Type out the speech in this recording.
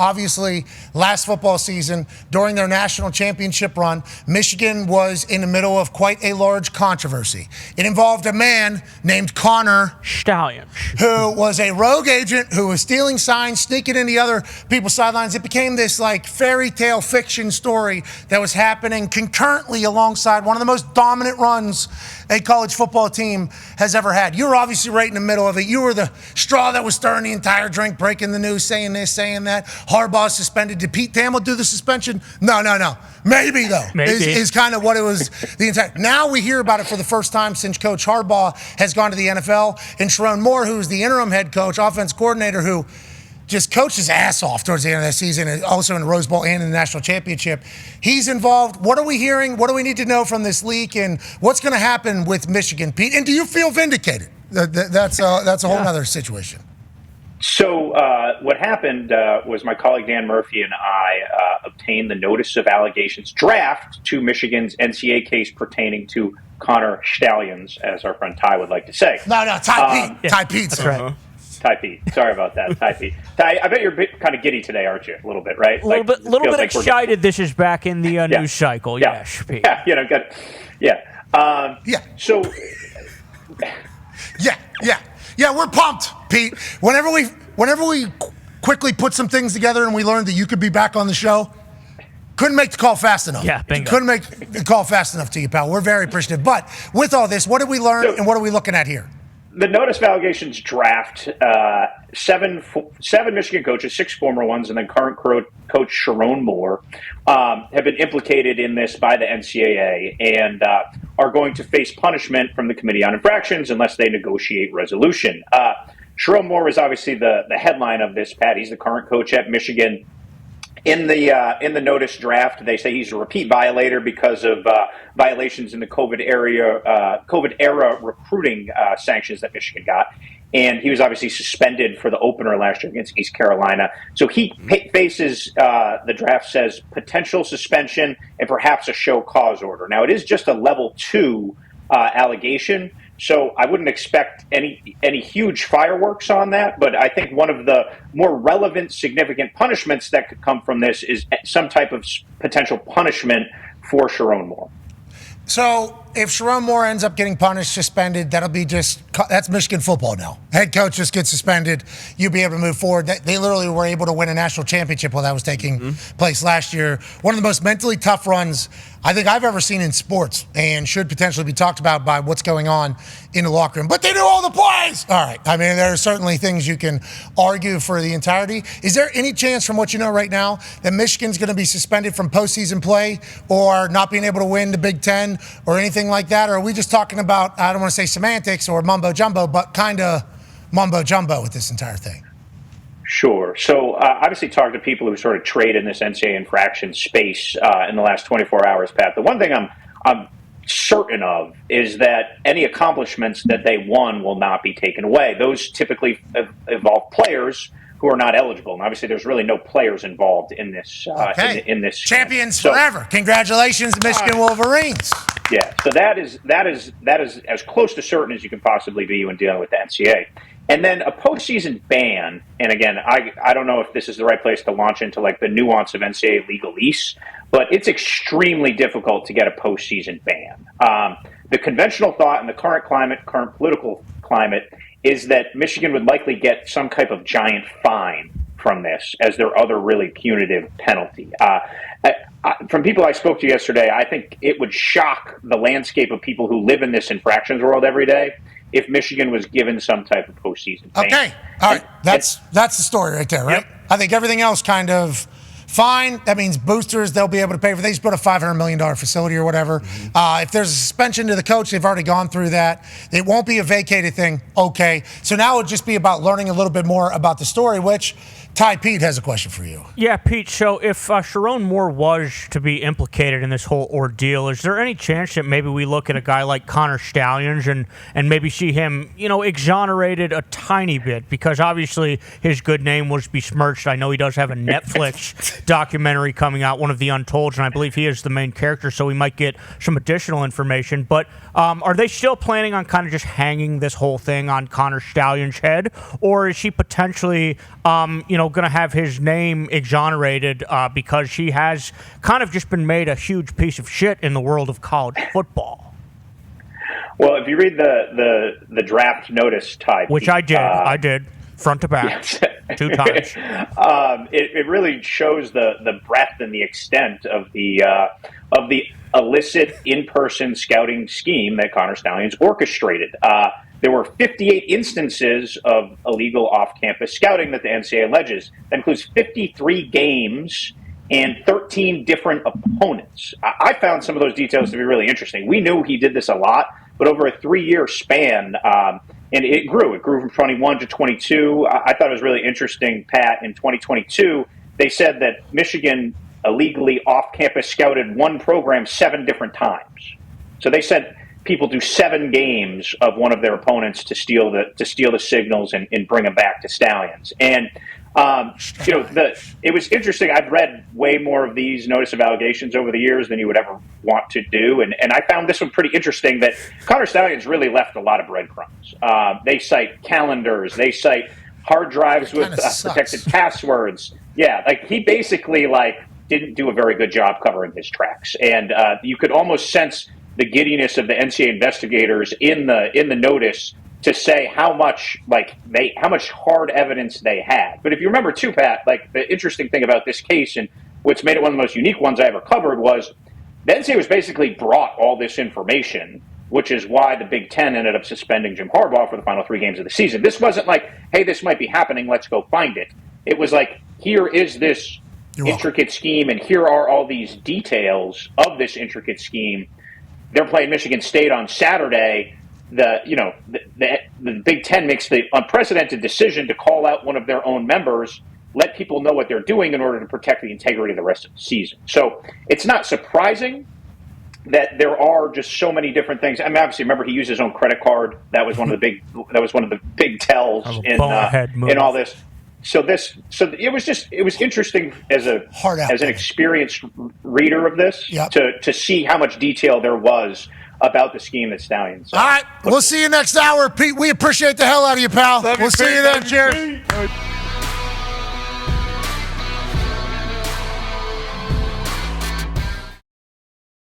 Obviously, last football season, during their national championship run, Michigan was in the middle of quite a large controversy. It involved a man named Connor Stalions, who was a rogue agent who was stealing signs, sneaking into other people's sidelines. It became this like fairy tale fiction story that was happening concurrently alongside one of the most dominant runs a college football team has ever had. You were obviously right in the middle of it. You were the straw that was stirring the entire drink, breaking the news, saying this, saying that. Harbaugh suspended. Did Pete Thamel do the suspension? No. Maybe, though, is kind of what it was. Now we hear about it for the first time since Coach Harbaugh has gone to the NFL. And Sherrone Moore, who's the interim head coach, offense coordinator, who just coached his ass off towards the end of the season, and also in the Rose Bowl and in the national championship. He's involved. What are we hearing? What do we need to know from this leak? And what's going to happen with Michigan, Pete? And do you feel vindicated? That's a whole other situation. So what happened was my colleague Dan Murphy and I obtained the notice of allegations draft to Michigan's NCAA case pertaining to Connor Stalions, as our friend Ty would like to say. No, Ty Pete. Ty Pete. That's right. Ty Pete. Sorry about that, Ty Pete. Ty, I bet you're kind of giddy today, aren't you? A little bit, right? A little bit excited. This is back in the news cycle. Yeah, Pete. Yeah, good. Yeah. So. Yeah, we're pumped, Pete. Whenever we quickly put some things together and we learned that you could be back on the show, couldn't make the call fast enough. Yeah, bingo. Couldn't make the call fast enough to you, pal. We're very appreciative. But with all this, what did we learn and what are we looking at here? The notice of allegations draft, seven Michigan coaches, 6 former ones, and then current coach Sherrone Moore have been implicated in this by the NCAA and are going to face punishment from the Committee on Infractions unless they negotiate resolution. Sherrone Moore is obviously the headline of this, Pat. He's the current coach at Michigan. In the notice draft, they say he's a repeat violator because of violations in the COVID era recruiting sanctions that Michigan got, and he was obviously suspended for the opener last year against East Carolina. So he faces the draft says potential suspension and perhaps a show cause order. Now it is just a level 2 allegation. So I wouldn't expect any huge fireworks on that, but I think one of the more relevant, significant punishments that could come from this is some type of potential punishment for Sherrone Moore. So if Sherrone Moore ends up getting punished, suspended, that's Michigan football now. Head coach just gets suspended. You'll be able to move forward. They literally were able to win a national championship while that was taking place last year. One of the most mentally tough runs I think I've ever seen in sports and should potentially be talked about by what's going on in the locker room. But they do all the plays. All right. I mean, there are certainly things you can argue for the entirety. Is there any chance from what you know right now that Michigan's going to be suspended from postseason play or not being able to win the Big Ten or anything like that? Or are we just talking about, I don't want to say semantics or mumbo jumbo, but kind of mumbo jumbo with this entire thing? Sure. So obviously talk to people who sort of trade in this NCAA infraction space in the last 24 hours, Pat. The one thing I'm certain of is that any accomplishments that they won will not be taken away. Those typically involve players who are not eligible. And obviously there's really no players involved in this. In this champions forever. Congratulations, Michigan Wolverines. Yeah. So that is as close to certain as you can possibly be when dealing with the NCAA. And then a postseason ban, and again, I don't know if this is the right place to launch into like the nuance of NCAA legalese, but it's extremely difficult to get a postseason ban. The conventional thought in the current political climate, is that Michigan would likely get some type of giant fine from this as their other really punitive penalty. From people I spoke to yesterday, I think it would shock the landscape of people who live in this infractions world every day if Michigan was given some type of postseason ban. Okay, all right, that's the story right there, right? Yep. I think everything else kind of fine. That means boosters, they'll be able to pay for. They just built a $500 million facility or whatever. If there's a suspension to the coach, they've already gone through that. It won't be a vacated thing. Okay, so now it would just be about learning a little bit more about the story, which Ty Pete has a question for you. Yeah, Pete. So if Sherrone Moore was to be implicated in this whole ordeal, is there any chance that maybe we look at a guy like Connor Stalions and maybe see him, exonerated a tiny bit? Because obviously his good name was besmirched. I know he does have a Netflix documentary coming out, one of the Untolds, and I believe he is the main character, so we might get some additional information. But are they still planning on kind of just hanging this whole thing on Connor Stalions' head, or is he potentially, going to have his name exonerated because he has kind of just been made a huge piece of shit in the world of college football. Well, if you read the draft notice type, which I did front to back, 2 times. It really shows the breadth and the extent of the illicit in-person scouting scheme that Connor Stalions orchestrated. There were 58 instances of illegal off-campus scouting that the NCAA alleges. That includes 53 games and 13 different opponents. I found some of those details to be really interesting. We knew he did this a lot, but over a 3-year span, and it grew. It grew from 21 to 22. I thought it was really interesting, Pat, in 2022, they said that Michigan illegally off-campus scouted one program 7 different times. So they said people do 7 games of one of their opponents to steal the signals and bring them back to Stalions. And it was interesting. I've read way more of these notice of allegations over the years than you would ever want to do, and I found this one pretty interesting. That Connor Stalions really left a lot of breadcrumbs. They cite calendars. They cite hard drives with protected passwords. Yeah, like he basically didn't do a very good job covering his tracks, and you could almost sense the giddiness of the NCAA investigators in the notice to say how much hard evidence they had. But if you remember too, Pat, the interesting thing about this case and what's made it one of the most unique ones I ever covered was the NCAA was basically brought all this information, which is why the Big Ten ended up suspending Jim Harbaugh for the final 3 games of the season. This wasn't hey, this might be happening, let's go find it. It was here is this intricate scheme, and here are all these details of this intricate scheme. They're playing Michigan State on Saturday. The Big Ten makes the unprecedented decision to call out one of their own members, let people know what they're doing in order to protect the integrity of the rest of the season. So it's not surprising that there are just so many different things. I mean, obviously, remember he used his own credit card. That was one of the big tells in all this. So it was interesting as an experienced reader of this to see how much detail there was about the scheme that Stalions. All right, we'll see you next hour, Pete. We appreciate the hell out of you, pal. We'll see you then. Cheers.